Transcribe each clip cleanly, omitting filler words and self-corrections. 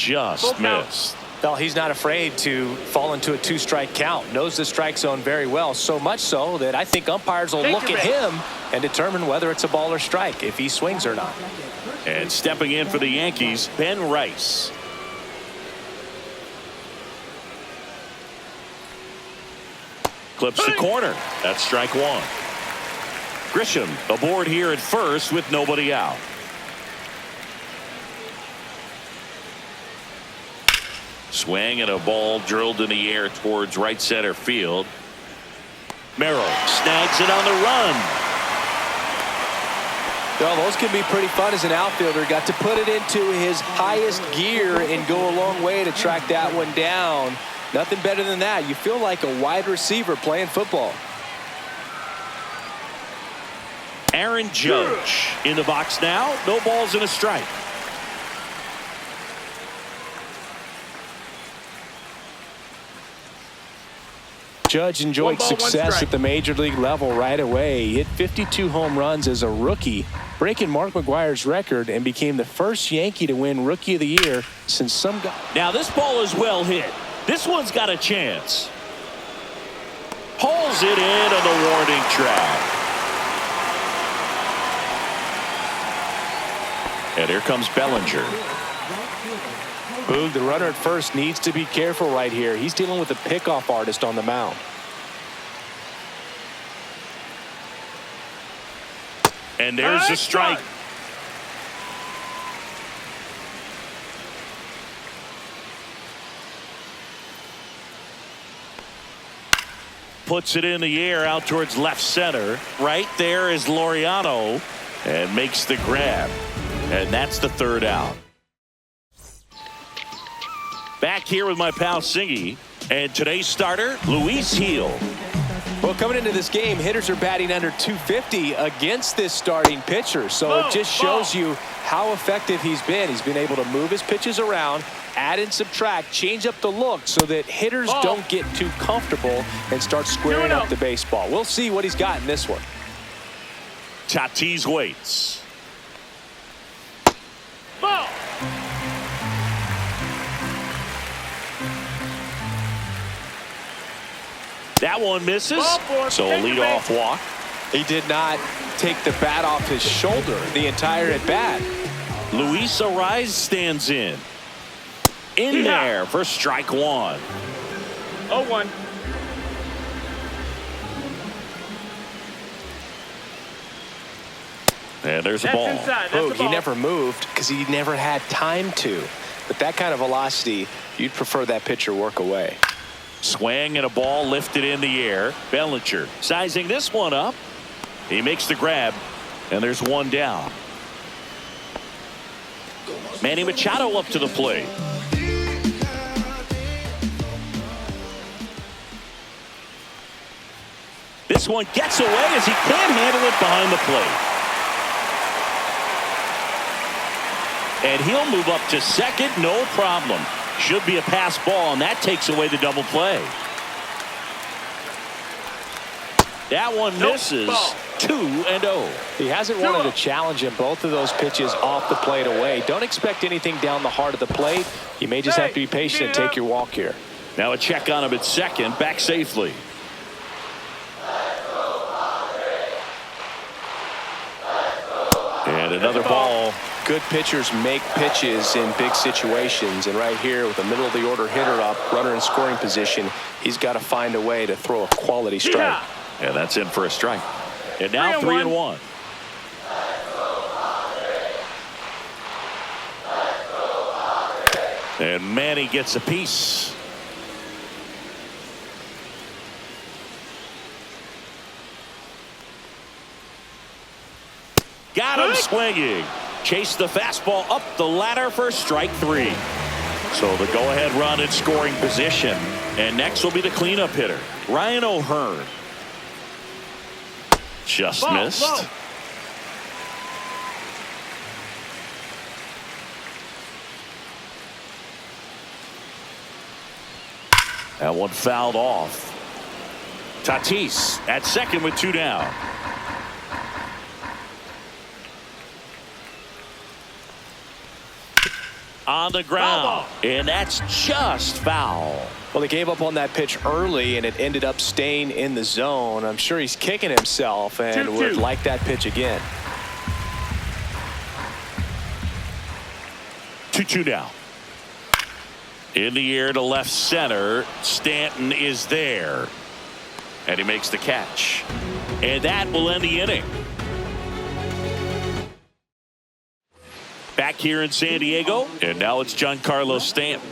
just missed. Well, he's not afraid to fall into a two-strike count. Knows the strike zone very well, so much so that I think umpires will look at him and determine whether it's a ball or strike, if he swings or not. And stepping in for the Yankees, Ben Rice. Clips the corner. That's strike one. Grisham aboard here at first with nobody out. Swing and a ball drilled in the air towards right center field. Merrill snags it on the run. Well, those can be pretty fun as an outfielder. Got to put it into his highest gear and go a long way to track that one down. Nothing better than that. You feel like a wide receiver playing football. Aaron Judge in the box now. No balls and a strike. Judge enjoyed success at the major league level right away. He hit 52 home runs as a rookie, breaking Mark McGwire's record, and became the first Yankee to win Rookie of the Year since some guy. Now this ball is well hit. This one's got a chance. Pulls it in on the warning track. And here comes Bellinger. Boog, the runner at first needs to be careful right here. He's dealing with a pickoff artist on the mound. And there's a strike. Puts it in the air out towards left center. Right there is Laureano and makes the grab. And that's the third out. Back here with my pal Singy, and today's starter, Luis Gil. Well, coming into this game, hitters are batting under 250 against this starting pitcher. So it just shows you how effective he's been. He's been able to move his pitches around, add and subtract, change up the look so that hitters don't get too comfortable and start squaring up the baseball. We'll see what he's got in this one. Tatis waits. Ball. That one misses, so a leadoff walk. He did not take the bat off his shoulder the entire at bat. Luis Ariz stands in there for strike one. 0-1. And there's a ball. Boog, he never moved because he never had time to. With that kind of velocity, you'd prefer that pitcher work away. Swing and a ball lifted in the air. Bellinger sizing this one up. He makes the grab, and there's one down. Manny Machado up to the plate. This one gets away as he can't handle it behind the plate. And he'll move up to second, no problem. Should be a pass ball, and that takes away the double play. That one misses. 2-0. He hasn't wanted to challenge him. Both of those pitches off the plate away. Don't expect anything down the heart of the plate. You may just have to be patient and take your walk here. Now a check on him at second, back safely. And another ball. Good pitchers make pitches in big situations, and right here with a middle of the order hitter up, runner in scoring position, he's got to find a way to throw a quality strike. And that's in for a strike. And now 3-1. And Manny gets a piece. Got him swinging. Chase the fastball up the ladder for strike three. So the go-ahead run in scoring position. And next will be the cleanup hitter, Ryan O'Hearn. Just missed. That one fouled off. Tatis at second with two down. on the ground, and that's just foul. Well, he gave up on that pitch early, and it ended up staying in the zone. I'm sure he's kicking himself and would like that pitch again. 2-2 now. In the air to left center. Stanton is there. And he makes the catch. And that will end the inning. Back here in San Diego. And now it's Giancarlo Stanton.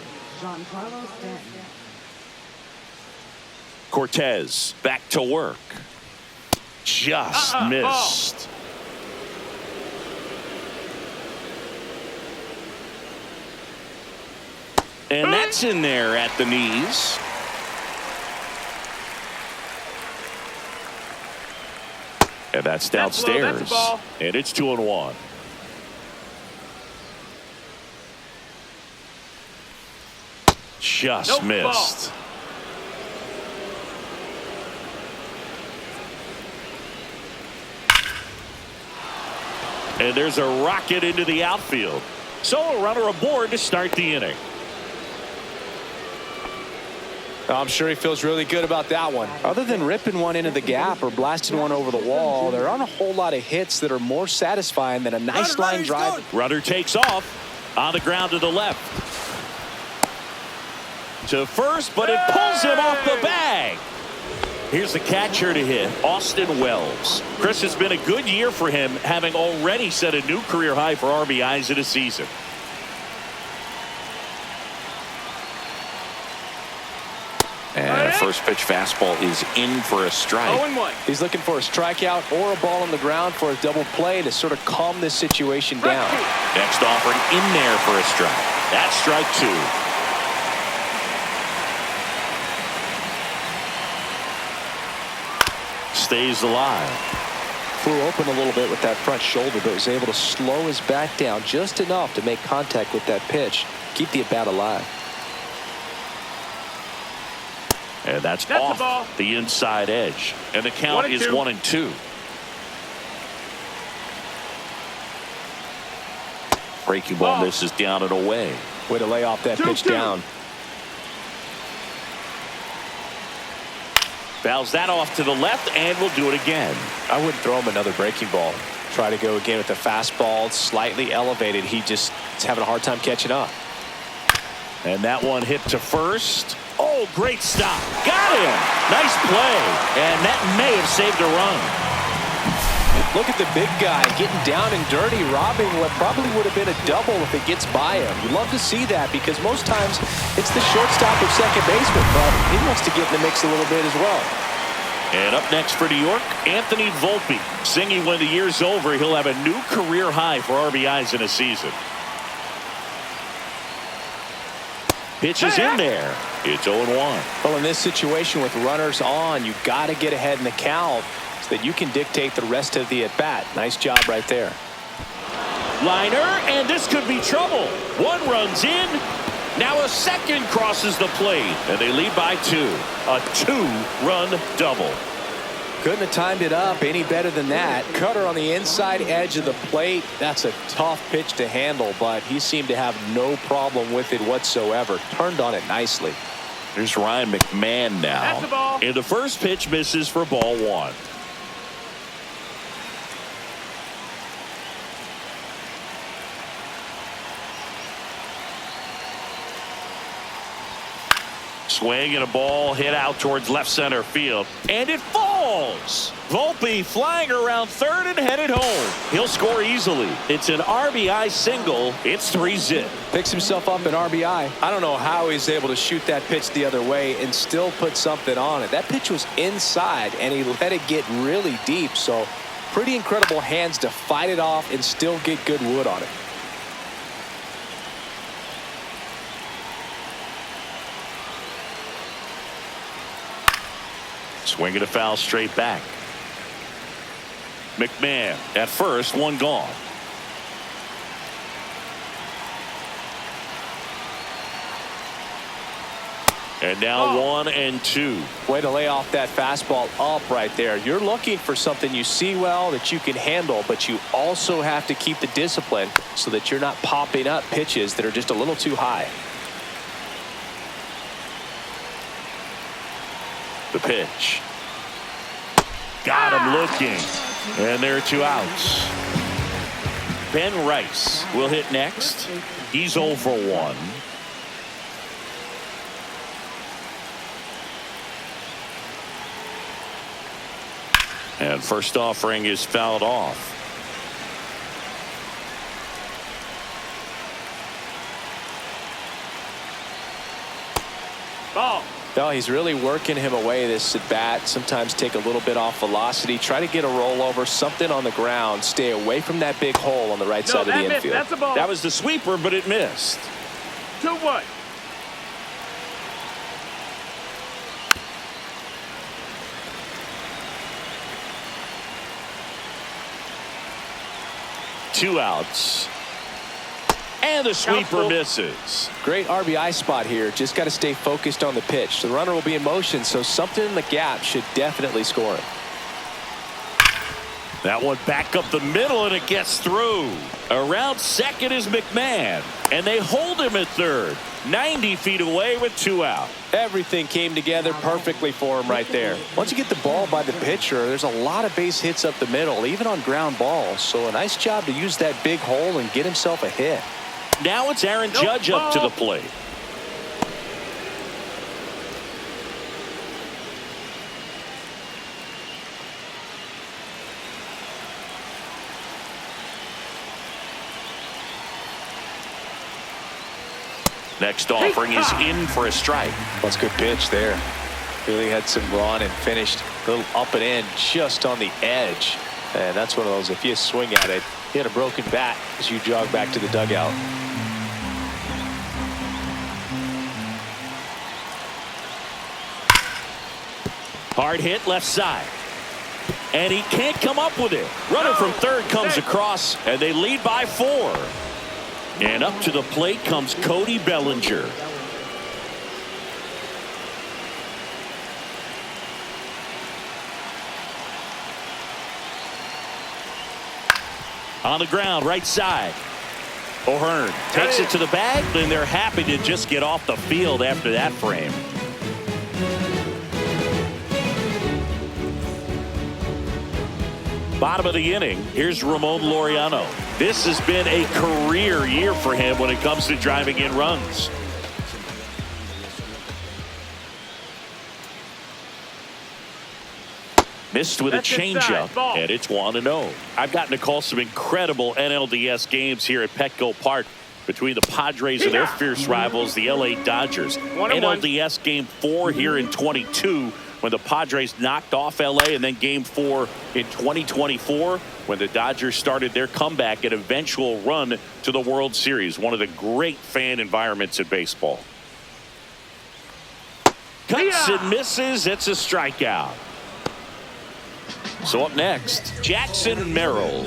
Cortez back to work. Just missed. And that's in there at the knees. And that's downstairs. That's low, and it's 2-1. Just missed. And there's a rocket into the outfield. So a runner aboard to start the inning. I'm sure he feels really good about that one. Other than ripping one into the gap or blasting one over the wall, there aren't a whole lot of hits that are more satisfying than a nice line drive. Runner takes off on the ground to the left. To first, but it pulls him off the bag. Here's the catcher to hit, Austin Wells. Chris, has been a good year for him, having already set a new career high for RBIs in a season. And a first pitch fastball is in for a strike. 0-1. He's looking for a strikeout or a ball on the ground for a double play to sort of calm this situation down. Next offering in there for a strike. That's strike two. Stays alive. Flew open a little bit with that front shoulder, but was able to slow his back down just enough to make contact with that pitch. Keep the at-bat alive. And that's off the inside edge. And the count is 1-2. Breaking ball misses down and away. Way to lay off that pitch down. Fouls that off to the left, and will do it again. I wouldn't throw him another breaking ball. Try to go again with the fastball, slightly elevated. He just is having a hard time catching up. And that one hit to first. Oh, great stop. Got him. Nice play. And that may have saved a run. Look at the big guy getting down and dirty, robbing what probably would have been a double if it gets by him. You love to see that because most times it's the shortstop or second baseman, but he wants to get in the mix a little bit as well. And up next for New York, Anthony Volpe. Singing when the year's over, he'll have a new career high for RBIs in a season. Pitch is in there. It's 0-1. Well, in this situation with runners on, you got to get ahead in the count so that you can dictate the rest of the at-bat. Nice job right there. Liner, and this could be trouble. One runs in. Now a second crosses the plate, and they lead by 2. A 2-run double. Couldn't have timed it up any better than that. Cutter on the inside edge of the plate. That's a tough pitch to handle, but he seemed to have no problem with it whatsoever. Turned on it nicely. Here's Ryan McMahon now. That's the ball. And the first pitch misses for ball 1. Swing and a ball hit out towards left center field. And it falls. Volpe flying around third and headed home. He'll score easily. It's an RBI single. It's 3-zip. Picks himself up an RBI. I don't know how he's able to shoot that pitch the other way and still put something on it. That pitch was inside, and he let it get really deep. So pretty incredible hands to fight it off and still get good wood on it. Swinging a foul straight back. McMahon at first, one gone. And now 1-2. Way to lay off that fastball up right there. You're looking for something you see well that you can handle, but you also have to keep the discipline so that you're not popping up pitches that are just a little too high. The pitch. Got him looking. And there are 2 outs. Ben Rice will hit next. He's 0 for 1. And first offering is fouled off. Ball. No, he's really working him away this at bat. Sometimes take a little bit off velocity. Try to get a rollover, something on the ground. Stay away from that big hole on the right side of the infield. That's a ball. That was the sweeper, but it missed. 2-1. Two outs. And the sweeper misses. Great RBI spot here. Just got to stay focused on the pitch. The runner will be in motion, so something in the gap should definitely score him. That one back up the middle, and it gets through. Around second is McMahon, and they hold him at third. 90 feet away with 2 out. Everything came together perfectly for him right there. Once you get the ball by the pitcher, there's a lot of base hits up the middle, even on ground balls. So a nice job to use that big hole and get himself a hit. Now it's Aaron Judge up to the plate. Next offering is in for a strike. That's a good pitch there. Really had some run and finished a little up and in just on the edge. And that's one of those, if you swing at it, you hit a broken bat as you jog back to the dugout. Hard hit left side. And he can't come up with it. Runner from third comes across, and they lead by 4. And up to the plate comes Cody Bellinger. On the ground, right side. O'Hearn takes it to the bag, and they're happy to just get off the field after that frame. Bottom of the inning, here's Ramon Laureano. This has been a career year for him when it comes to driving in runs. Missed with a changeup, and it's 1-0. I've gotten to call some incredible NLDS games here at Petco Park between the Padres and their fierce rivals, the LA Dodgers. NLDS Game 4 here in 22 when the Padres knocked off LA, and then Game 4 in 2024 when the Dodgers started their comeback and eventual run to the World Series. One of the great fan environments in baseball. Cuts and misses. It's a strikeout. So up next, Jackson Merrill.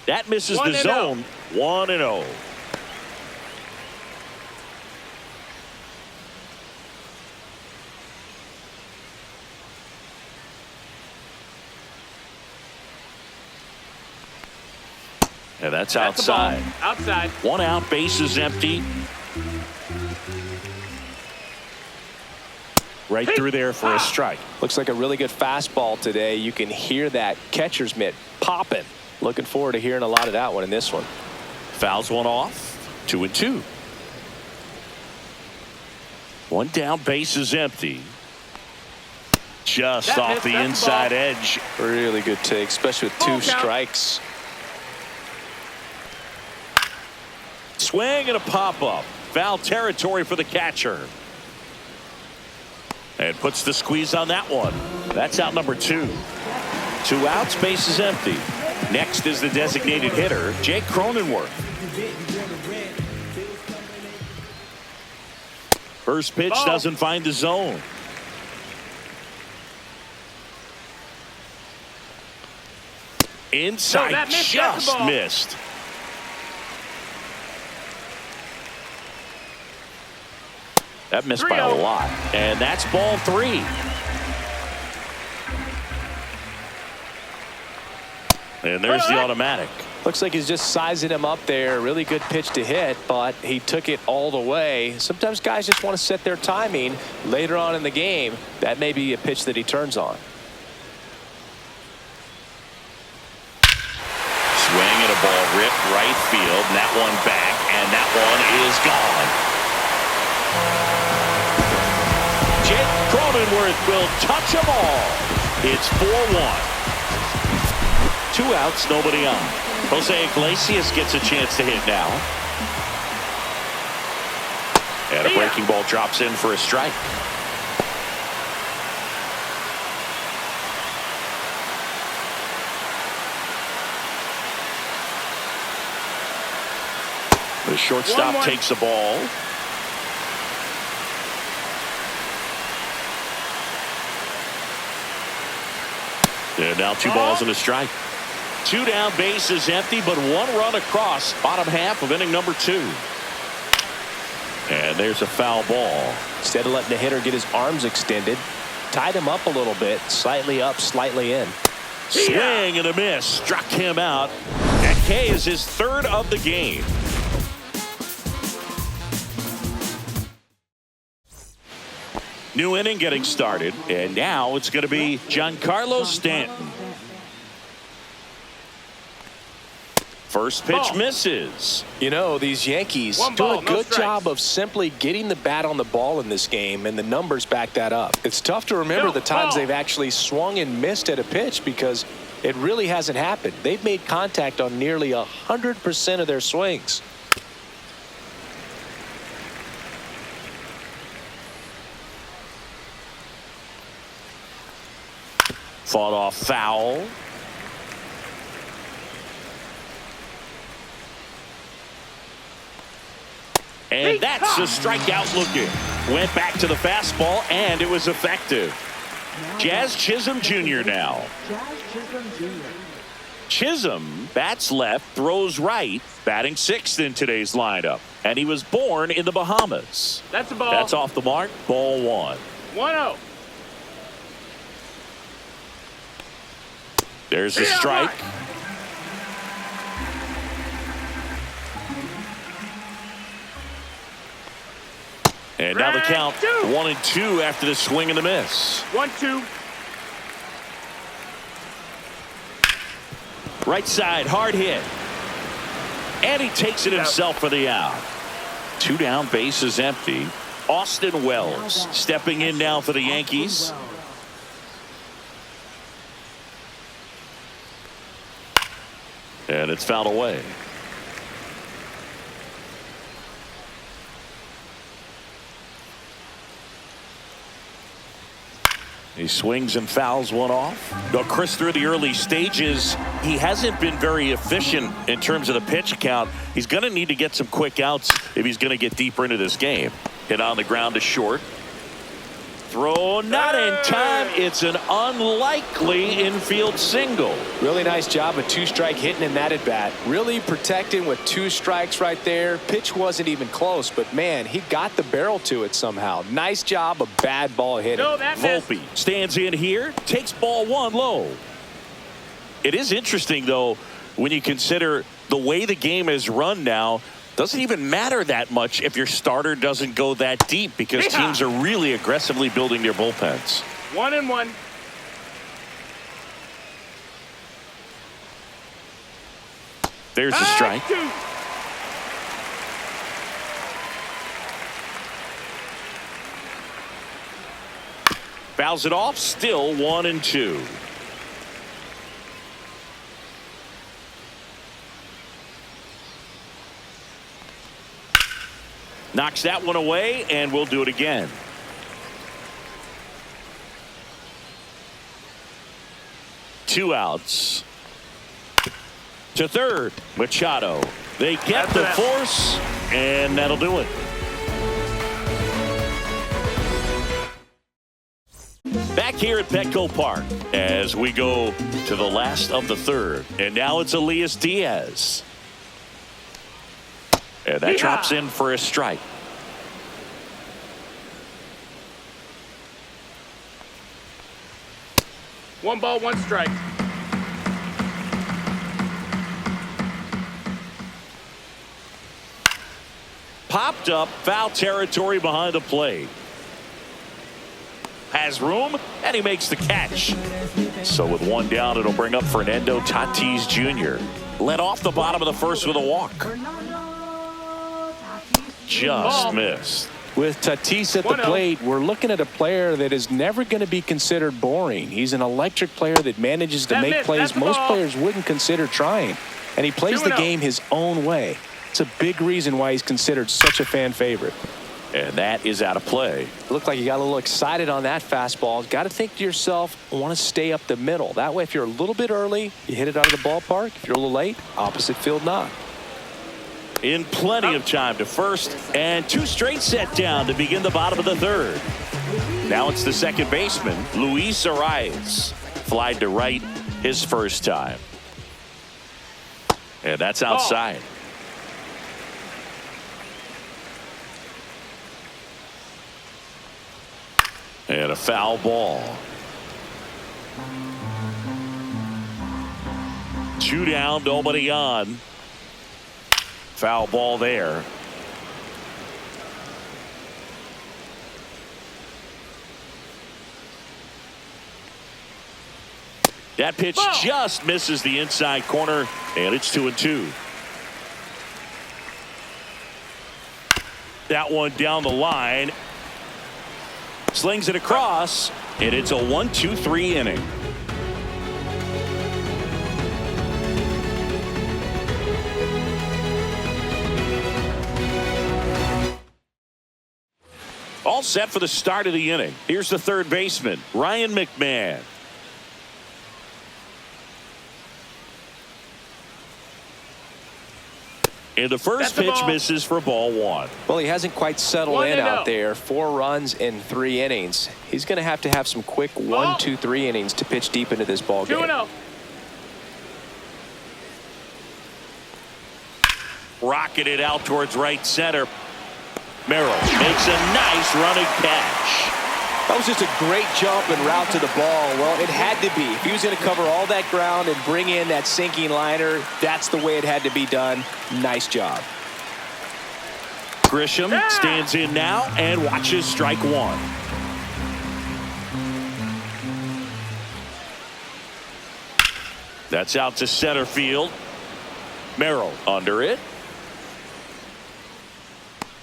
That misses the zone. 1-0. And that's outside. Outside. 1 out, bases empty. Right through there for a strike. Looks like a really good fastball today. You can hear that catcher's mitt popping. Looking forward to hearing a lot of that one in this one. Fouls one off. 2-2. 1 down, bases empty. Just off the inside edge. Really good take, especially with 2 strikes. Swing and a pop-up. Foul territory for the catcher. And puts the squeeze on that one. That's out number 2. 2 outs, bases empty. Next is the designated hitter, Jake Cronenworth. First pitch doesn't find the zone. Inside, just missed. That missed by a lot. And that's ball 3. And there's the automatic. Looks like he's just sizing him up there. Really good pitch to hit, but he took it all the way. Sometimes guys just want to set their timing later on in the game. That may be a pitch that he turns on. Swing and a ball ripped right field. And that one back, and that one is gone. Jake Cronenworth will touch them all. It's 4-1. 2 outs, nobody on. Jose Iglesias gets a chance to hit now. And a breaking ball drops in for a strike. The shortstop takes the ball. And now 2 balls and a strike. 2 down, bases empty, but 1 run across. Bottom half of inning number 2. And there's a foul ball. Instead of letting the hitter get his arms extended, tied him up a little bit, slightly up, slightly in. Swing and a miss. Struck him out. And K is his 3rd of the game. New inning getting started, and now it's going to be Giancarlo Stanton. First pitch misses. You know, these Yankees do a good job of simply getting the bat on the ball in this game, and the numbers back that up. It's tough to remember the times they've actually swung and missed at a pitch because it really hasn't happened. They've made contact on nearly 100% of their swings. Fought off foul. And that's a strikeout looking. Went back to the fastball, and it was effective. Jazz Chisholm Jr. now. Chisholm bats left, throws right, batting 6th in today's lineup. And he was born in the Bahamas. That's a ball. That's off the mark. Ball 1. 1-0. There's a strike. And now the count 1-2 after the swing and the miss. 1-2. Right side, hard hit. And he takes it himself for the out. 2 down, bases empty. Austin Wells stepping in now for the Yankees. And it's fouled away. He swings and fouls one off. Now, Chris, through the early stages, he hasn't been very efficient in terms of the pitch count. He's going to need to get some quick outs if he's going to get deeper into this game. Hit on the ground to short. Throw not in time. It's an unlikely infield single. Really nice job of 2-strike hitting in that at bat. Really protecting with 2 strikes right there. Pitch wasn't even close, but man, he got the barrel to it somehow. Nice job of bad ball hitting. Volpe stands in here, takes ball 1 low. It is interesting, though, when you consider the way the game is run now. Doesn't even matter that much if your starter doesn't go that deep because teams are really aggressively building their bullpens. 1-1. There's a strike. Fouls it off. Still 1-2. Knocks that one away, and we'll do it again. Two outs. To third, Machado. They get the force, and that'll do it. Back here at Petco Park as we go to the last of the third. And now it's Elias Diaz. And that drops in for a strike. 1 ball, 1 strike. Popped up, foul territory behind the plate. Has room, and he makes the catch. So with 1 down, it'll bring up Fernando Tatis Jr. Led off the bottom of the first with a walk. Just missed. With Tatis at the plate, we're looking at a player that is never going to be considered boring. He's an electric player that manages to make plays most players wouldn't consider trying. And he plays the game his own way. It's a big reason why he's considered such a fan favorite. And that is out of play. Looked like you got a little excited on that fastball. Got to think to yourself, I want to stay up the middle. That way, if you're a little bit early, you hit it out of the ballpark. If you're a little late, opposite field knock. In plenty of time to first, and 2 straight set down to begin the bottom of the 3rd. Now it's the second baseman, Luis Arias. Flied to right his first time. And that's outside. And a foul ball. 2 down, nobody on. Foul ball there. That pitch just misses the inside corner, and it's 2-2. That one down the line. Slings it across, and it's a 1-2-3 inning. All set for the start of the inning. Here's the 3rd baseman, Ryan McMahon. And the first pitch misses for ball 1. Well, he hasn't quite settled in out there. 4 runs in 3 innings. He's going to have some quick 1, 2, 3 innings to pitch deep into this ball game. 2-0. Rocketed out towards right center. Merrill makes a nice running catch. That was just a great jump and route to the ball. Well, it had to be. If he was going to cover all that ground and bring in that sinking liner, that's the way it had to be done. Nice job. Grisham stands in now and watches strike 1. That's out to center field. Merrill under it.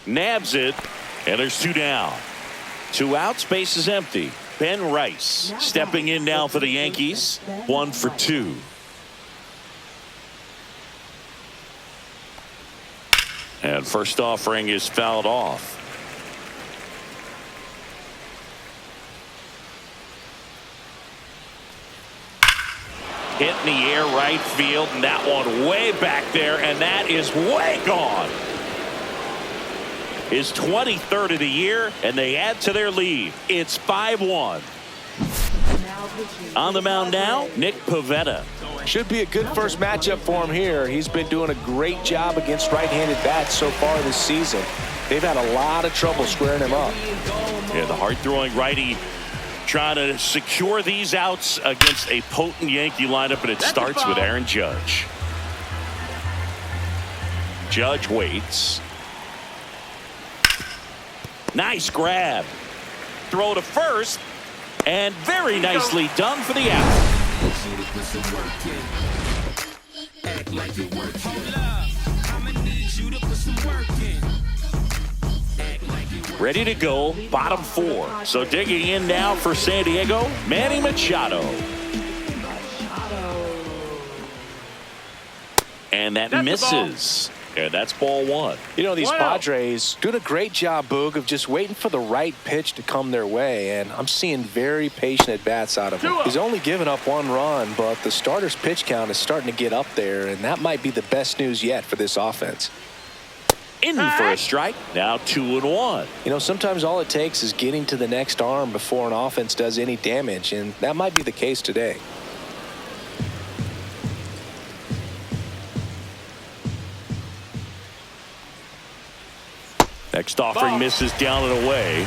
Nabs it, and there's 2 down. 2 outs, base is empty. Ben Rice stepping in now for the Yankees. 1 for 2. And first offering is fouled off. Hit in the air right field, and that one way back there, and that is way gone. His 23rd of the year, and they add to their lead. It's 5-1. On the mound now, Nick Pivetta. Should be a good first matchup for him here. He's been doing a great job against right-handed bats so far this season. They've had a lot of trouble squaring him up. Yeah, the hard-throwing righty trying to secure these outs against a potent Yankee lineup, and it starts with Aaron Judge. Judge waits. Nice grab. Throw to first, and very nicely done for the out. Ready to go, bottom 4. So digging in now for San Diego, Manny Machado. And that misses. And that's ball 1. You know, these Padres doing a great job, Boog, of just waiting for the right pitch to come their way. And I'm seeing very patient at-bats out of him. He's only given up 1 run, but the starter's pitch count is starting to get up there. And that might be the best news yet for this offense. In for a strike. Now 2-1. You know, sometimes all it takes is getting to the next arm before an offense does any damage. And that might be the case today. Next offering misses down and away.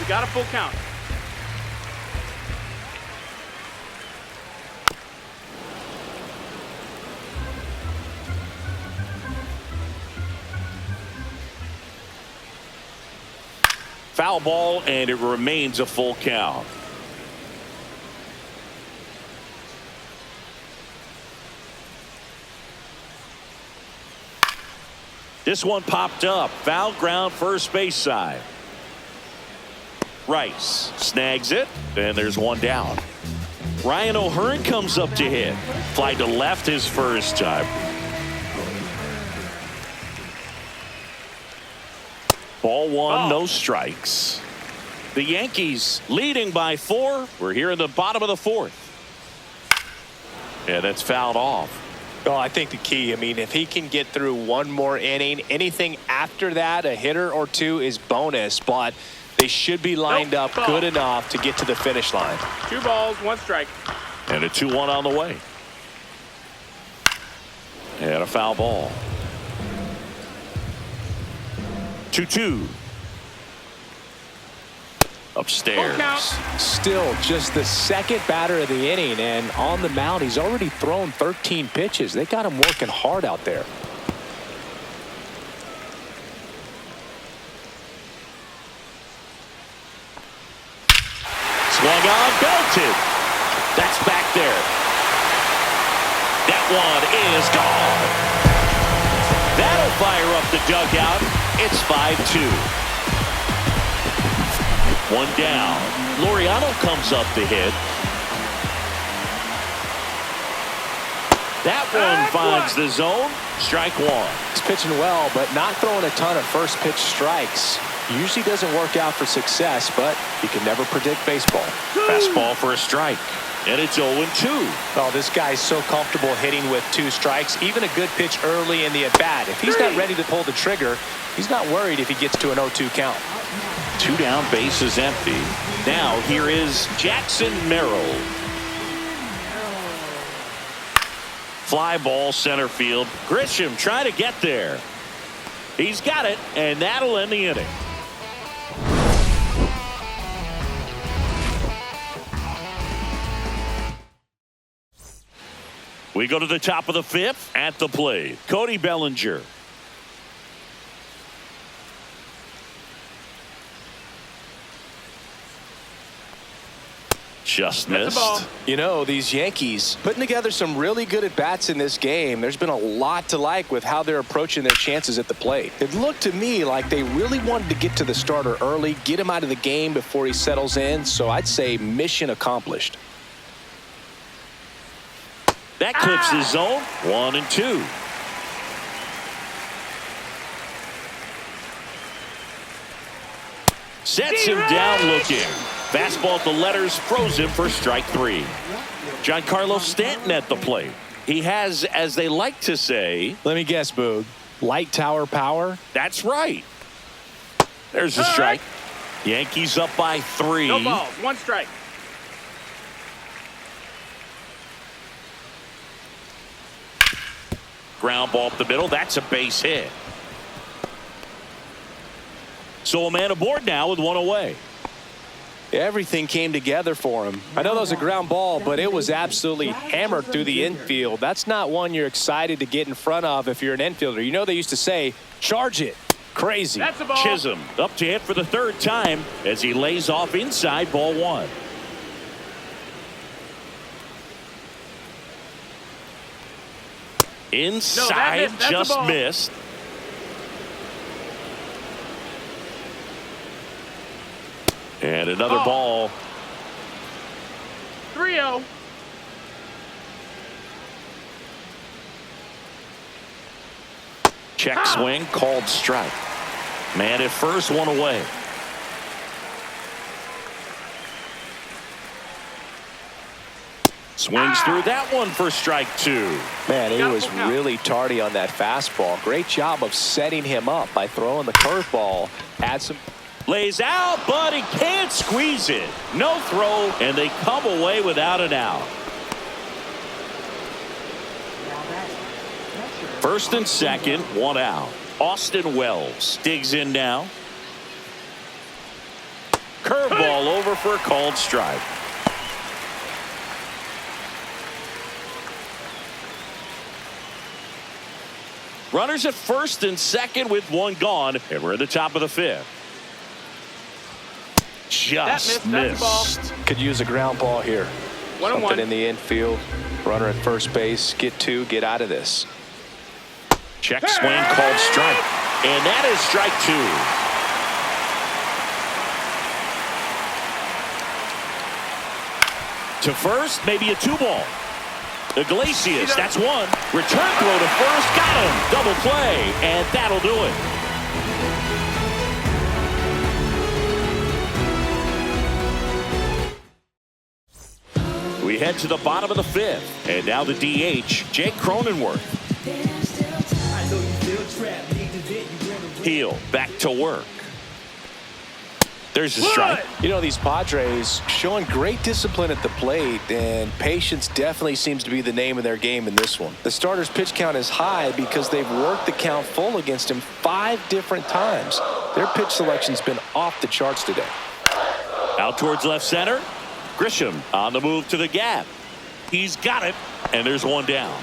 We got a full count. foul ball, and it remains a full count. This one popped up. Foul ground, first base side. Rice snags it, and there's one down. Ryan O'Hearn comes up to hit. Fly to left his first time. Ball one, no strikes. The Yankees leading by 4. We're here in the bottom of the 4th. And that's fouled off. Oh, I think the key, I mean, if he can get through one more inning, anything after that, a hitter or two is bonus, but they should be lined up good enough to get to the finish line. 2 balls, 1 strike. And a 2-1 on the way. And a foul ball. 2-2. Upstairs. Still just the second batter of the inning, and on the mound he's already thrown 13 pitches. They got him working hard out there. Swung on, belted. That's back there. That one is gone. That'll fire up the dugout. It's 5-2. One down. Laureano comes up to hit. That one finds the zone. Strike one. He's pitching well, but not throwing a ton of first pitch strikes. Usually doesn't work out for success, but you can never predict baseball. Fastball for a strike. And it's 0-2. Oh, this guy's so comfortable hitting with 2 strikes. Even a good pitch early in the at-bat. If he's not ready to pull the trigger, he's not worried if he gets to an 0-2 count. 2 down, base is empty. Now here is Jackson Merrill. Fly ball center field. Grisham trying to get there. He's got it, and that'll end the inning. We go to the top of the 5th. At the plate, Cody Bellinger. Just missed. You know, these Yankees putting together some really good at-bats in this game. There's been a lot to like with how they're approaching their chances at the plate. It looked to me like they really wanted to get to the starter early, get him out of the game before he settles in. So I'd say mission accomplished. That clips the zone. 1-2. Sets him down looking. Fastball at the letters, froze him for strike 3. Giancarlo Stanton at the plate. He has, as they like to say, let me guess, Boog, light tower power? That's right. There's a strike. Yankees up by 3. No balls, 1 strike. Ground ball up the middle. That's a base hit. So a man aboard now with 1 away. Everything came together for him. I know that was a ground ball, but it was absolutely hammered through the infield. That's not one you're excited to get in front of if you're an infielder. You know they used to say, charge it. Crazy. That's a ball. Chisholm up to hit for the 3rd time as he lays off inside, ball 1. Inside, just missed. And another ball. 3-0. Check swing, called strike. Man at first, 1 away. Swings through that one for strike 2. Man, he was really tardy on that fastball. Great job of setting him up by throwing the curveball. Add some. Lays out, but he can't squeeze it. No throw, and they come away without an out. First and second, 1 out. Austin Wells digs in now. Curveball over for a called strike. Runners at first and second with 1 gone, and we're at the top of the 5th. just That's the ball. missed. Could use a ground ball here. 1-1. Something in the infield. Runner at first base. Get two. Get out of this. Check swing called strike. And that is strike two. To first, maybe a 2-ball. Iglesias, that's one. Return throw to first, got him. Double play, and that'll do it. We head to the bottom of the fifth, and now the DH, Jake Cronenworth. Heel back to work. There's a strike. You know, these Padres showing great discipline at the plate, and patience definitely seems to be the name of their game in this one. The starter's pitch count is high because they've worked the count full against him 5 different times. Their pitch selection's been off the charts today. Out towards left center. Grisham on the move to the gap. He's got it, and there's one down.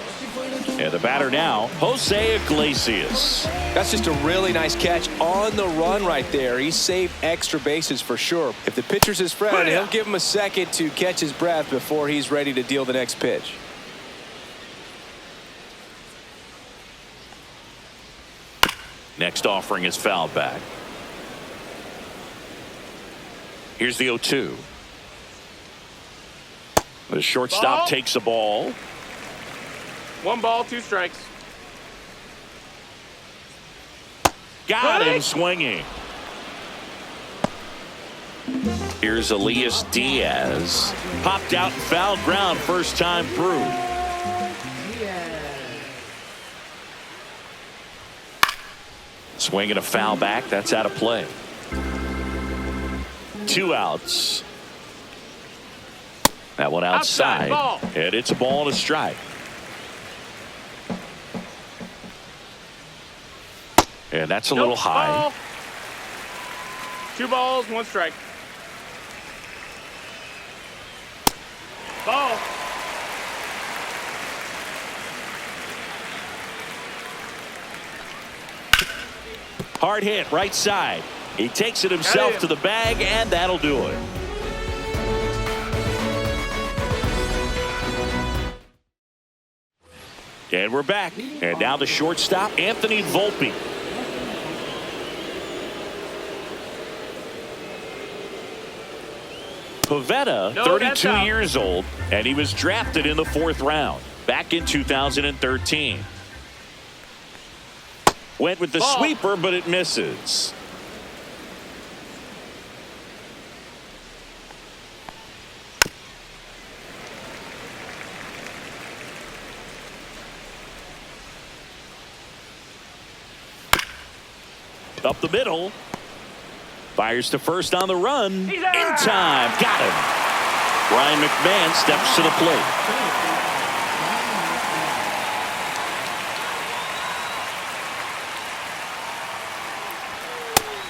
And the batter now, Jose Iglesias. That's just a really nice catch on the run right there. He saved extra bases for sure. If the pitcher's his friend, he'll give him a second to catch his breath before he's ready to deal the next pitch. Next offering is fouled back. Here's the 0-2. The shortstop takes the ball. 1 ball, 2 strikes. Got him swinging. Here's Elias Diaz. Popped out and fouled ground first time through. Swing and a foul back. That's out of play. 2 outs. That one outside. And it's a ball and a strike. And that's a little high. Ball. 2 balls, 1 strike. Ball. Hard hit, right side. He takes it himself to the bag, and that'll do it. And we're back. And now the shortstop, Anthony Volpe. Pivetta, 32 years old, and he was drafted in the 4th round back in 2013. Went with the sweeper, but it misses. Up the middle. Fires to first on the run. In time. Got him. Ryan McMahon steps to the plate.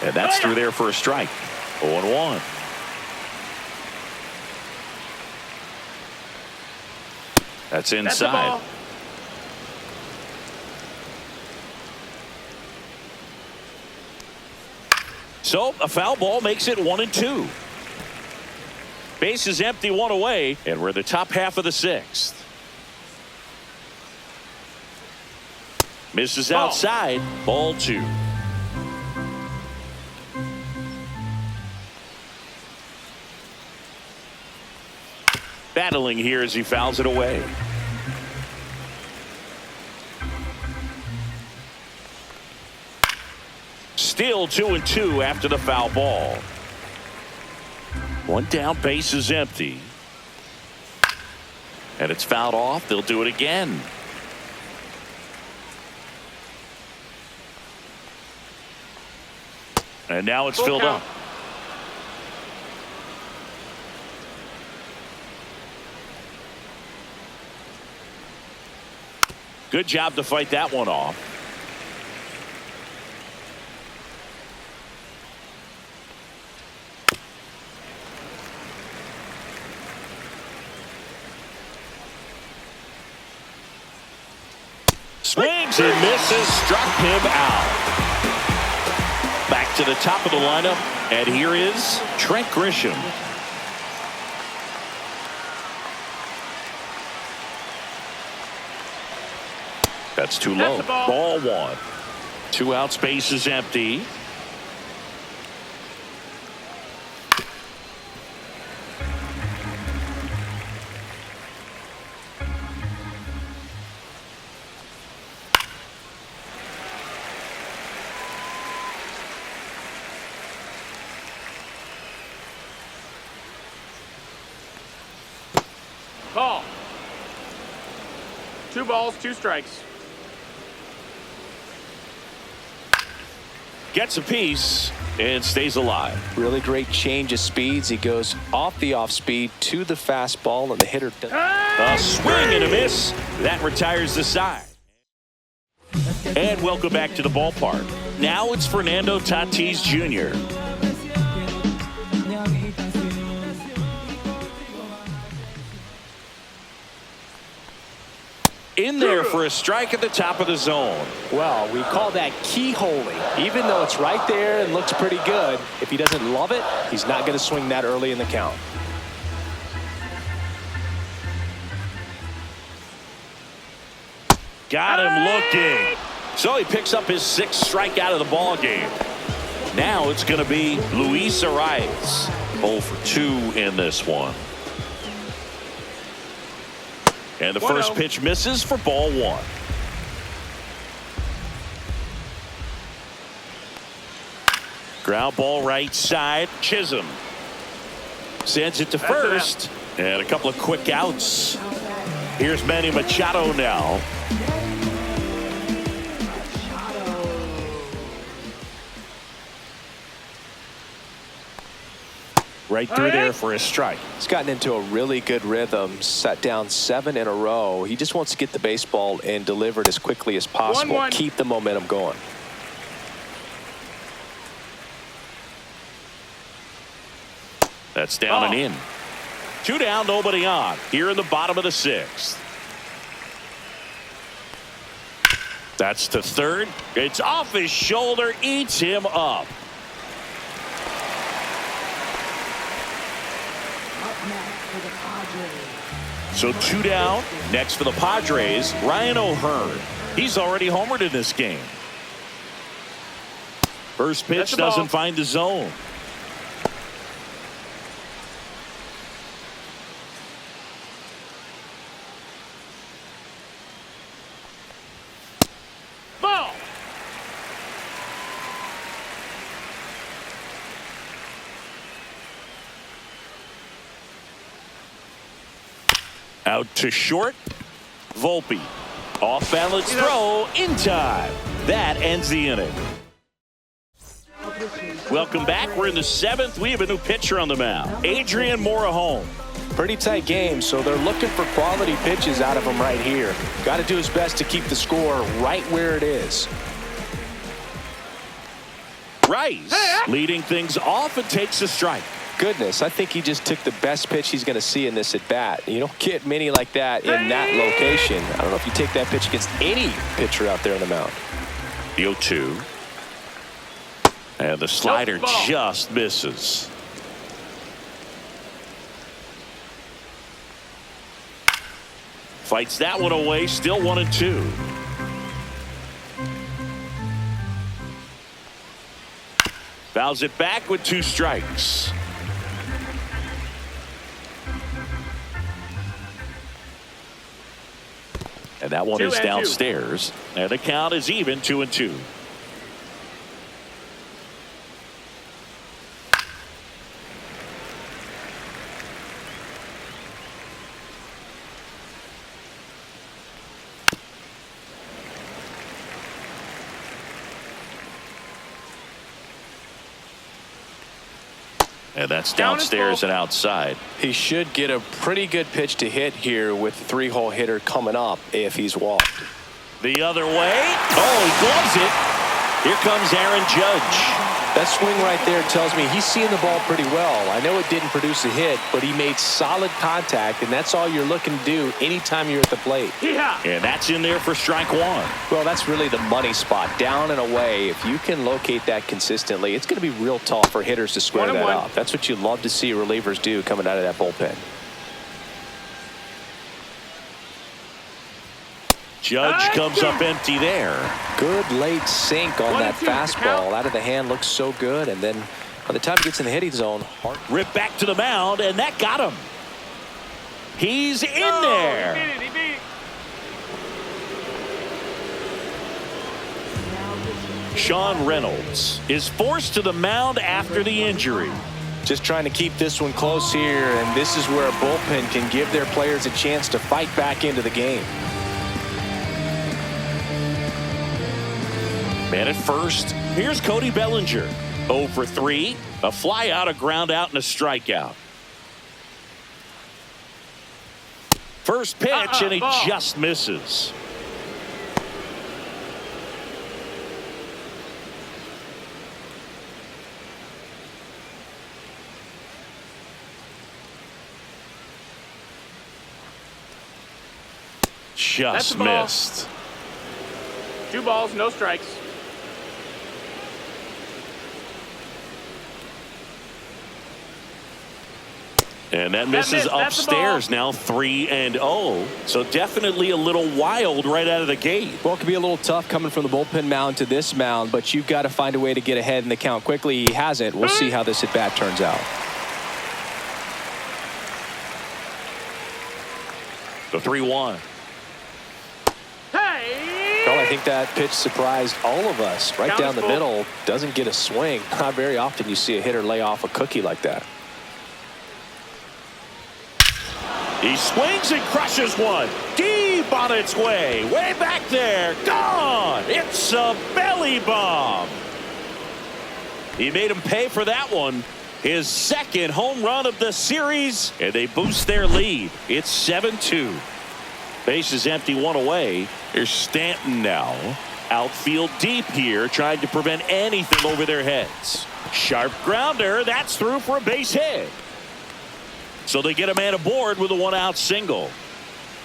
And that's through there for a strike. 0-1. That's inside. So a foul ball makes it 1-2. Base is empty, 1 away, and we're in the top half of the 6th. Misses outside. Ball 2. Battling here as he fouls it away. Still 2-2 after the foul ball. 1 down, base is empty. And it's fouled off. They'll do it again. And now it's filled up. Good job to fight that one off. Swings and misses, struck him out. Back to the top of the lineup, And here is Trent Grisham. That's too low. That's the ball. Ball one. 2 outs, base is empty. Ball. 2 balls, 2 strikes. Gets a piece and stays alive. Really great change of speeds. He goes off the off speed to the fastball, and the hitter does. A swing and a miss. That retires the side. And welcome back to the ballpark. Now it's Fernando Tatis Jr. In there for a strike at the top of the zone. Well, we call that keyholing. Even though it's right there and looks pretty good, if he doesn't love it, he's not going to swing that early in the count. Got him looking. So he picks up his 6th strikeout of the ball game. Now it's going to be Luis Arias. 0 for 2 in this one. And the first pitch misses for ball 1. Ground ball right side. Chisholm sends it to first. And a couple of quick outs. Here's Manny Machado now. Right through there for a strike. He's gotten into a really good rhythm, set down 7 in a row. He just wants to get the baseball and deliver it as quickly as possible. 1-1. Keep the momentum going. That's down and in. 2 down, nobody on. Here in the bottom of the 6th. That's to third. It's off his shoulder, eats him up. So 2 down. Next for the Padres, Ryan O'Hearn. He's already homered in this game. First pitch doesn't find the zone. Ball. Out to short. Volpe. Off balance throw in time. That ends the inning. Welcome back. We're in the 7th. We have a new pitcher on the mound. Adrian Morejon. Pretty tight game, so they're looking for quality pitches out of him right here. Got to do his best to keep the score right where it is. Rice leading things off and takes a strike. Goodness, I think he just took the best pitch he's going to see in this at bat. You don't get many like that in that location. I don't know if you take that pitch against any pitcher out there on the mound. The 0-2. And the slider just misses. Fights that one away. Still 1-2. Fouls it back with 2 strikes. And that one is downstairs. And the count is even, 2-2. And that's downstairs and outside. He should get a pretty good pitch to hit here with the 3-hole hitter coming up if he's walked. The other way. Oh, he gloves it. Here comes Aaron Judge. That swing right there tells me he's seeing the ball pretty well. I know it didn't produce a hit, but he made solid contact, and that's all you're looking to do anytime you're at the plate. Yeah. And that's in there for strike one. Well, that's really the money spot, down and away. If you can locate that consistently, it's going to be real tough for hitters to square that up. That's what you love to see relievers do coming out of that bullpen. Judge comes up empty there. Good late sink on that fastball. Out of the hand, looks so good. And then by the time he gets in the hitting zone, Rip back to the mound, and that got him. He's in there. He beat it. Sean Reynolds is forced to the mound after the injury. Just trying to keep this one close here, and this is where a bullpen can give their players a chance to fight back into the game. Man at first, here's Cody Bellinger. 0 for 3, a fly out, a ground out, and a strikeout. First pitch, and he just misses. Just missed. 2 balls, no strikes. And that misses upstairs. Now 3-0. So definitely a little wild right out of the gate. Well, it could be a little tough coming from the bullpen mound to this mound, but you've got to find a way to get ahead in the count quickly. He hasn't. We'll see how this at bat turns out. The 3-1. Hey! Well, I think that pitch surprised all of us. Right down the middle, doesn't get a swing. Not very often you see a hitter lay off a cookie like that. He swings and crushes one. Deep on its way. Way back there. Gone. It's a belly bomb. He made him pay for that one. His second home run of the series. And they boost their lead. It's 7-2. Base is empty, 1 away. Here's Stanton now. Outfield deep here, trying to prevent anything over their heads. Sharp grounder. That's through for a base hit. So they get a man aboard with a 1-out single.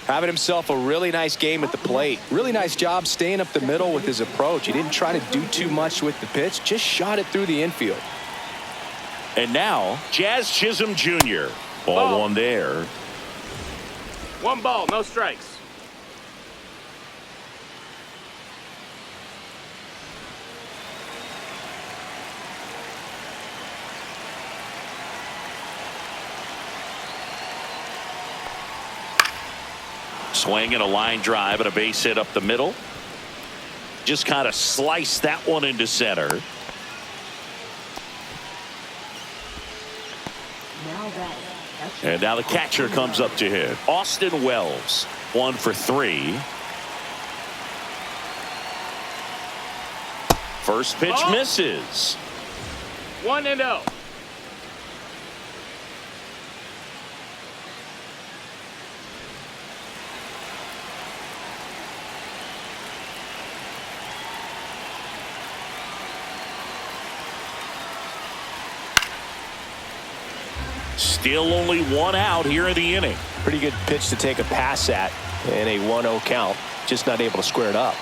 Having himself a really nice game at the plate. Really nice job staying up the middle with his approach. He didn't try to do too much with the pitch, just shot it through the infield. And now, Jazz Chisholm Jr. Ball 1 there. 1 ball, no strikes. Swing and a line drive and a base hit up the middle. Just kind of sliced that one into center. And now the catcher comes up to hit. Austin Wells, 1 for 3. First pitch misses. 1-0. Still only 1 out here in the inning. Pretty good pitch to take a pass at in a 1-0 count. Just not able to square it up.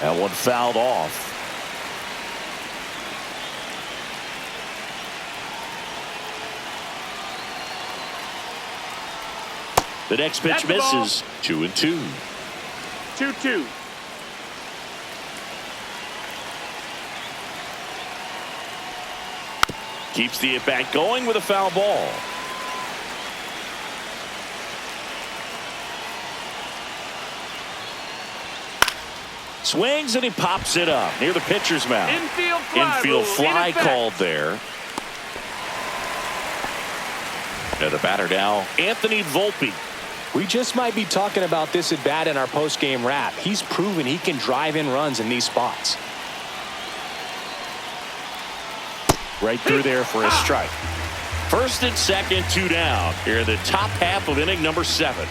That one fouled off. The next pitch misses. 2-2. 2-2. Keeps the at-bat going with a foul ball. Swings and he pops it up near the pitcher's mound. Infield fly called there. And the batter now, Anthony Volpe. We just might be talking about this at bat in our post-game wrap. He's proven he can drive in runs in these spots. Right through there for a strike. First and second, 2 down. Here in the top half of inning number 7.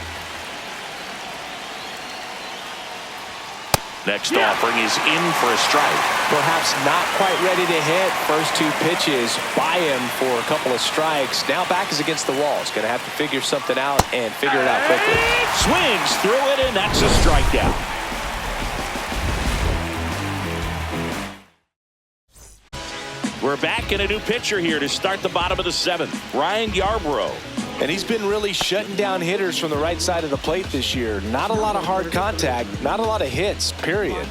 Next offering is in for a strike. Perhaps not quite ready to hit. First two pitches by him for a couple of strikes. Now back is against the wall. He's going to have to figure something out and figure it out quickly. Swings through it, and that's a strikeout. We're back in a new pitcher here to start the bottom of the seventh. Ryan Yarbrough. And he's been really shutting down hitters from the right side of the plate this year. Not a lot of hard contact, not a lot of hits, period.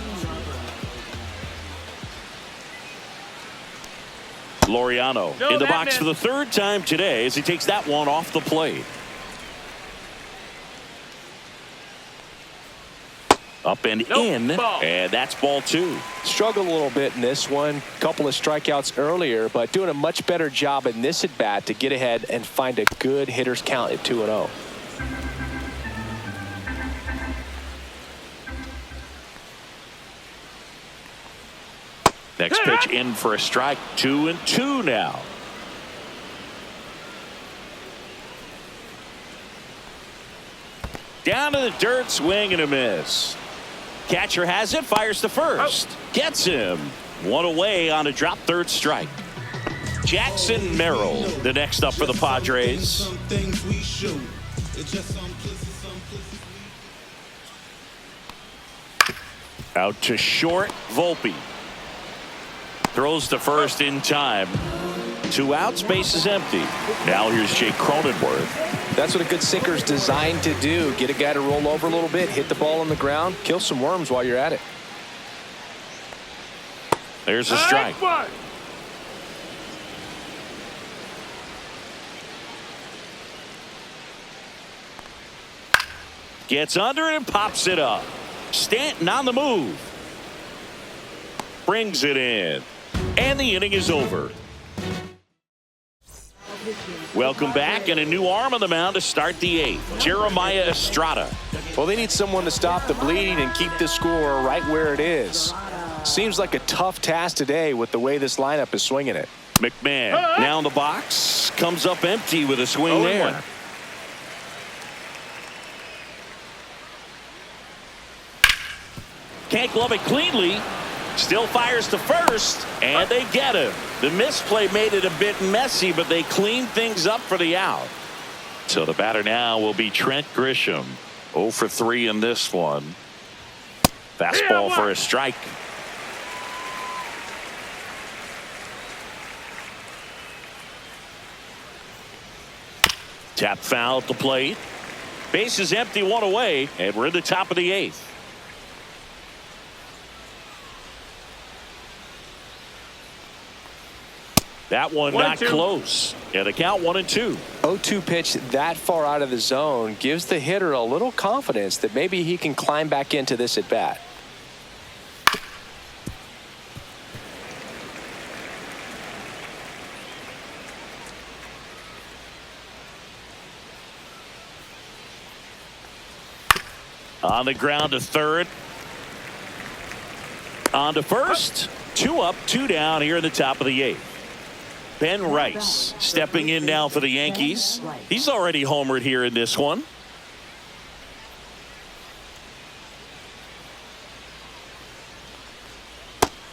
Laureano in the box for the third time today as he takes that one off the plate. Up and in, and that's ball two. Struggled a little bit in this one. Couple of strikeouts earlier, but doing a much better job in this at bat to get ahead and find a good hitter's count at 2-0. Next pitch in for a strike. 2-2 now. Down to the dirt, swing and a miss. Catcher has it, fires to first. Gets him. One away on a drop third strike. Jackson Merrill, the next up for the Padres. Out to short, Volpe. Throws to first in time. 2 outs, base is empty. Now here's Jake Cronenworth. That's what a good sinker is designed to do. Get a guy to roll over a little bit, hit the ball on the ground, kill some worms while you're at it. There's a strike. Gets under it and pops it up. Stanton on the move. Brings it in. And the inning is over. Welcome back, and a new arm on the mound to start the eighth. Jeremiah Estrada. Well, they need someone to stop the bleeding and keep the score right where it is. Seems like a tough task today with the way this lineup is swinging it. McMahon now in the box. Comes up empty with a swing there. Can't glove it cleanly. Still fires to first, and they get him. The misplay made it a bit messy, but they cleaned things up for the out. So the batter now will be Trent Grisham. 0 for 3 in this one. Fastball for a strike. Tap foul at the plate. Base is empty, 1 away, and we're in the top of the eighth. That one not close. Yeah, the count 1-2. 0-2 pitch that far out of the zone gives the hitter a little confidence that maybe he can climb back into this at bat. On the ground to third. On to first. 2 up, 2 down here in the top of the eighth. Ben Rice stepping in now for the Yankees. He's already homered here in this one.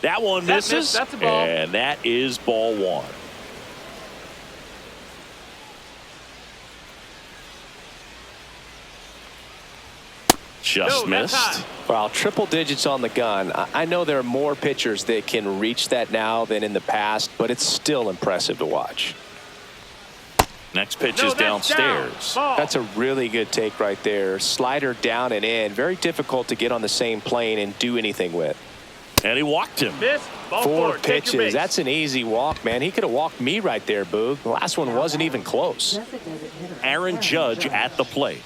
That one misses, that's a ball. And that is ball 1. Just missed. Well, triple digits on the gun. I know there are more pitchers that can reach that now than in the past, but it's still impressive to watch. Next pitch is downstairs. That's a really good take right there. Slider down and in. Very difficult to get on the same plane and do anything with. And he walked him. 4 pitches. That's an easy walk, man. He could have walked me right there, Boog. The last one wasn't even close. Aaron Judge at the plate.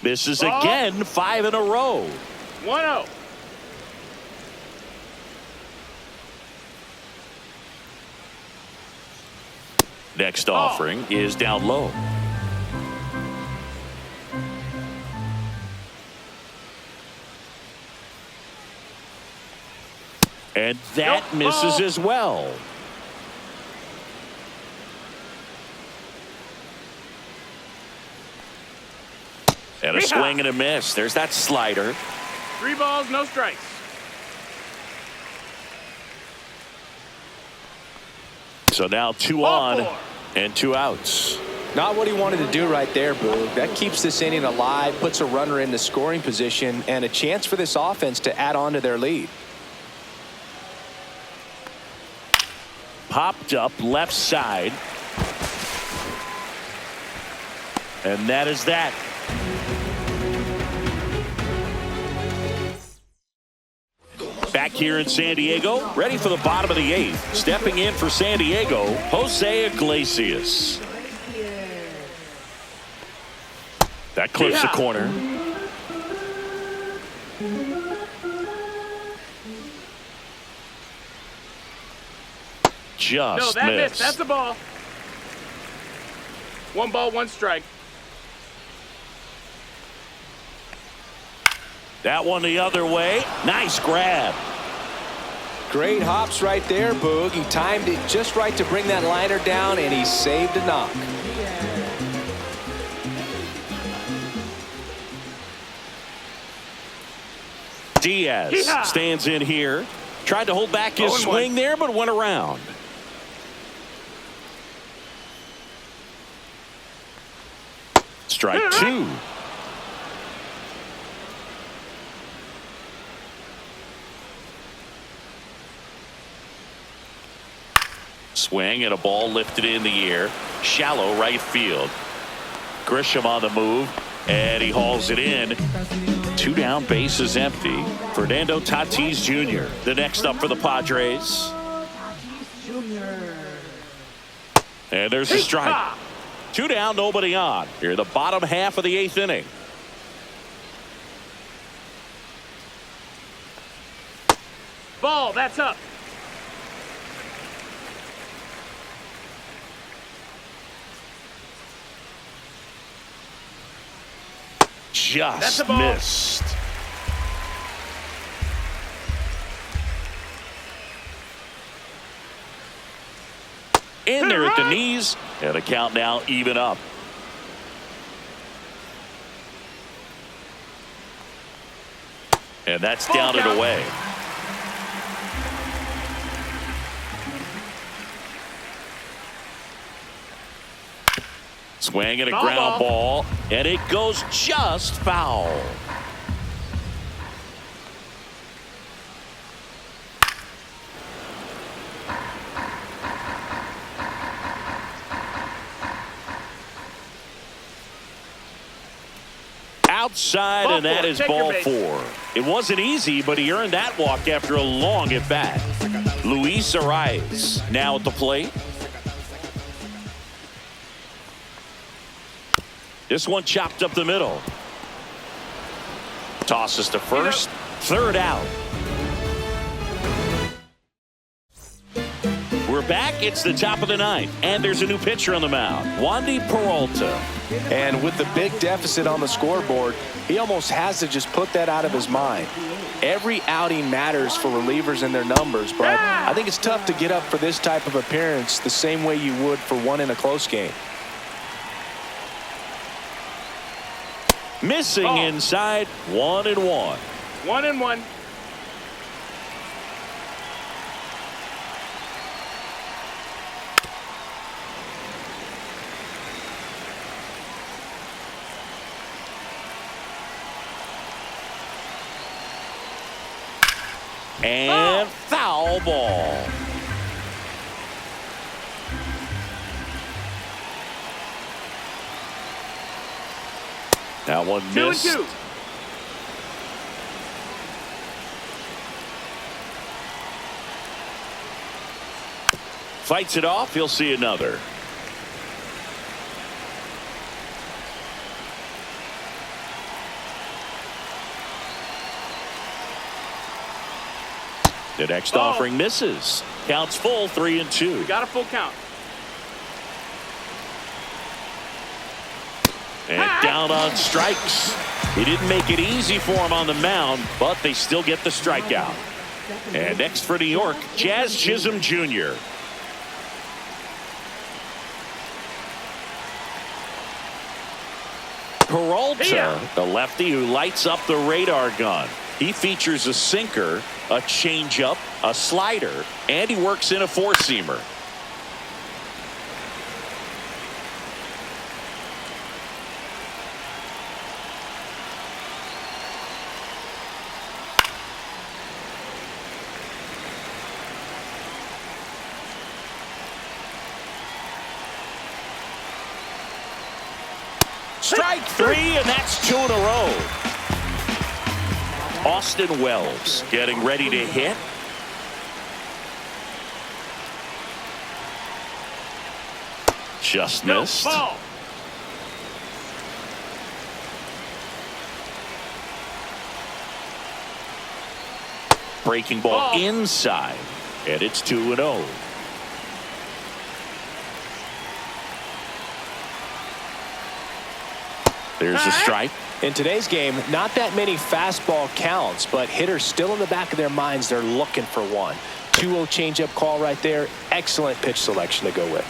Misses again, 5 in a row. 1-0. Next offering is down low. And that misses as well. And a swing and a miss. There's that slider. 3 balls, no strikes. So now 2 on and 2 outs. Not what he wanted to do right there, Boog. That keeps this inning alive, puts a runner in the scoring position, and a chance for this offense to add on to their lead. Popped up left side. And that is that. Back here in San Diego, ready for the bottom of the 8th. Stepping in for San Diego, Jose Iglesias. That clips the corner. Just that missed. missed. That's a ball. 1 ball, 1 strike. That one the other way. Nice grab. Great hops right there, Boog. He timed it just right to bring that liner down, and he saved a knock. Diaz stands in here. Tried to hold back his swing there, but went around. Strike 2. Swing and a ball lifted in the air. Shallow right field. Grisham on the move, and he hauls it in. 2 down, bases empty. Fernando Tatis Jr. the next up for the Padres. And there's a strike. 2 down, nobody on. Here, the bottom half of the 8th inning. Ball, that's up. Just missed. In there at the knees, and a count now even up. And that's down and away. Swing and a ground ball, and it goes just foul. Outside, and that is ball 4. It wasn't easy, but he earned that walk after a long at bat. Luis Arias now at the plate. This one chopped up the middle. Tosses to first. 3rd out. We're back. It's the top of the 9th. And there's a new pitcher on the mound. Wandy Peralta. And with the big deficit on the scoreboard, he almost has to just put that out of his mind. Every outing matters for relievers and their numbers, but I think it's tough to get up for this type of appearance the same way you would for one in a close game. Missing inside, 1-1. 1-1. And foul ball. That one missed. 2-2. Fights it off. He'll see another. The next offering misses. Counts full, 3-2. Got a full count. And down on strikes. He didn't make it easy for him on the mound, but they still get the strikeout. And next for New York, Jazz Chisholm Jr. Peralta, the lefty who lights up the radar gun. He features a sinker, a changeup, a slider, and he works in a four-seamer. Strike three, and that's two in a row. Austin Wells getting ready to hit. Just missed. Ball. Breaking ball inside, and it's 2-0. There's a strike. In today's game, not that many fastball counts, but hitters still in the back of their minds, they're looking for one. 2-0 changeup call right there. Excellent pitch selection to go with.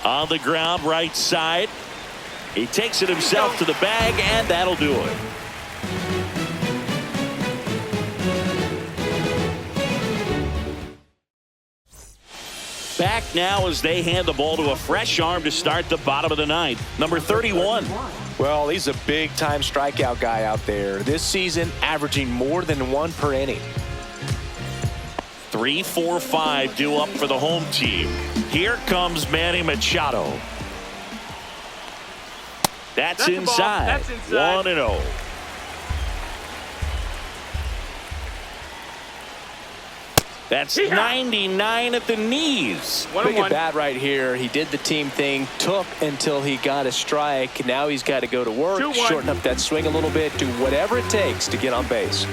On the ground, right side. He takes it himself to the bag, and that'll do it. Back now as they hand the ball to a fresh arm to start the bottom of the ninth. Number 31. Well, he's a big-time strikeout guy out there. This season, averaging more than one per inning. 3, 4, 5 due up for the home team. Here comes Manny Machado. That's inside. That's inside. 1-0. That's 99 at the knees. Big at bat right here. He did the team thing, took until he got a strike. Now he's got to go to work, 2-1. shorten up that swing a little bit, do whatever it takes to get on base.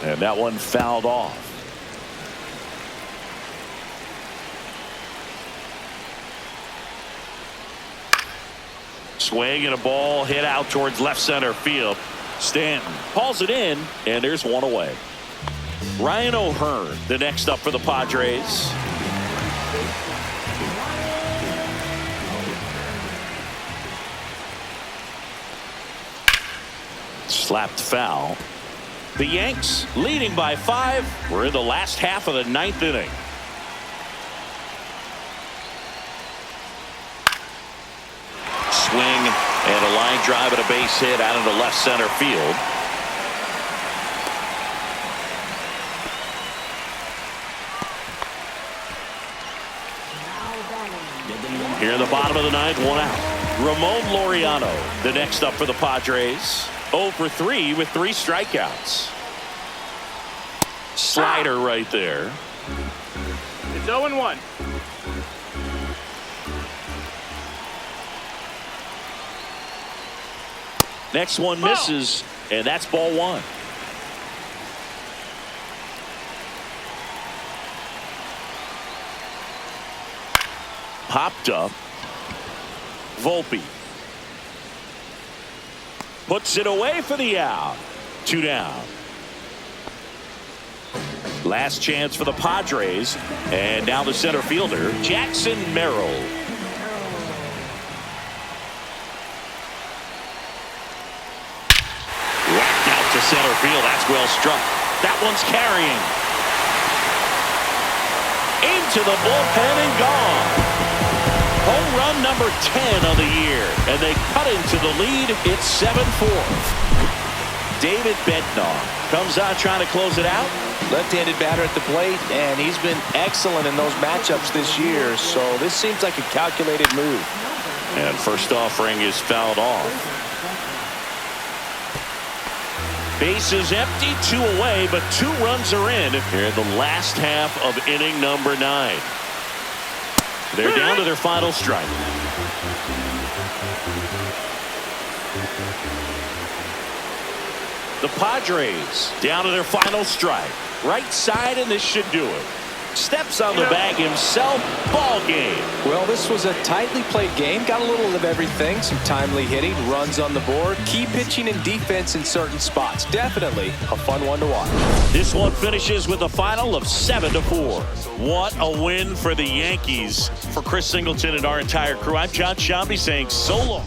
And that one fouled off. Swing and a ball hit out towards left center field. Stanton hauls it in, and there's one away. Ryan O'Hearn, the next up for the Padres. Slapped foul. The Yanks leading by 5. We're in the last half of the ninth inning. Swing and a line drive and a base hit out into left center field. Here in the bottom of the ninth, one out. Ramon Laureano, the next up for the Padres. 0 for 3 with 3 strikeouts. Slider right there. It's 0-1. Next one misses, and that's ball 1. Popped up. Volpe puts it away for the out. 2 down. Last chance for the Padres, and now the center fielder, Jackson Merrill. Whacked out to center field. That's well struck. That one's carrying. Into the bullpen and gone. Home run number 10 of the year, and they cut into the lead. It's 7-4. David Bednar comes out trying to close it out. Left-handed batter at the plate, and he's been excellent in those matchups this year, so this seems like a calculated move. And first offering is fouled off. Base is empty, 2 away, but 2 runs are in here in the last half of inning number 9. They're down to their final strike. The Padres down to their final strike. Right side, and this should do it. steps on the bag himself. Ball game. Well, this was a tightly played game. Got a little of everything. Some timely hitting, runs on the board, key pitching and defense in certain spots. Definitely a fun one to watch. This one finishes with a final of 7-4. What a win for the Yankees. For Chris Singleton and our entire crew, I'm John Shambi saying so long.